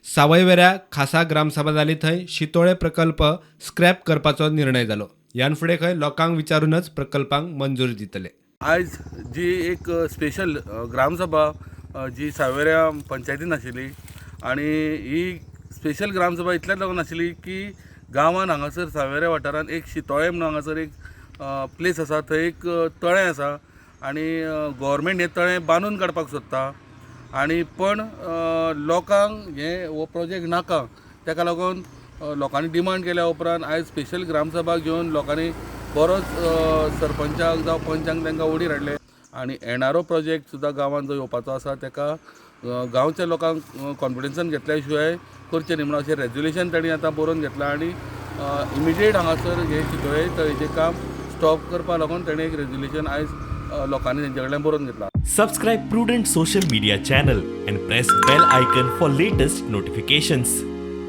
सावयवेऱ्या खासा ग्रामसभा जाली थंय शितोळे प्रकल्प स्क्रॅप करपाचो निर्णय जालो. ह्यान फुडें खंय लोकांक विचारूनच प्रकल्पांक मंजुरी दितले. आज जी एक स्पेशल ग्रामसभा जी सावयवेऱ्या पंचायतीन आशिल्ली आनी ही स्पेशल ग्रामसभा इतल्याच लागून आशिल्ली की गांवांत हांगासर सावयवेऱ्या वाठारांत एक शितोळे म्हणून हांगासर एक प्लेस आसा, थंय एक तळें आसा आनी गव्हर्मेंट हें तळें बांदून काडपाक सोदता आनी पण लोकांक हो प्रोजेक्ट नाका. ताका लागून लोकांनी डिमांड केल्या उपरांत आयज स्पेशल ग्रामसभा घेवन लोकांनी बरोच सरपंचाक जावं पंचांक तांकां ओडीर हाडले आनी येणारो प्रोजेक्ट सुद्दां गांवांत जो येवपाचो आसा ताका गांवच्या लोकांक कॉन्फिडन्सान घेतल्या शिवाय करचें न्ही म्हणून अशें रेजोल्युशन तांणी आतां बरोवन घेतलां आनी इमिडिएट हांगासर हे शितोळे तळेचें काम स्टॉप करपा लागून ताणें एक रेजोल्युशन आयज लोकांनी तेंचे कडल्यान बरोवन घेतलां. Subscribe Prudent social media channel and press bell icon for latest notifications.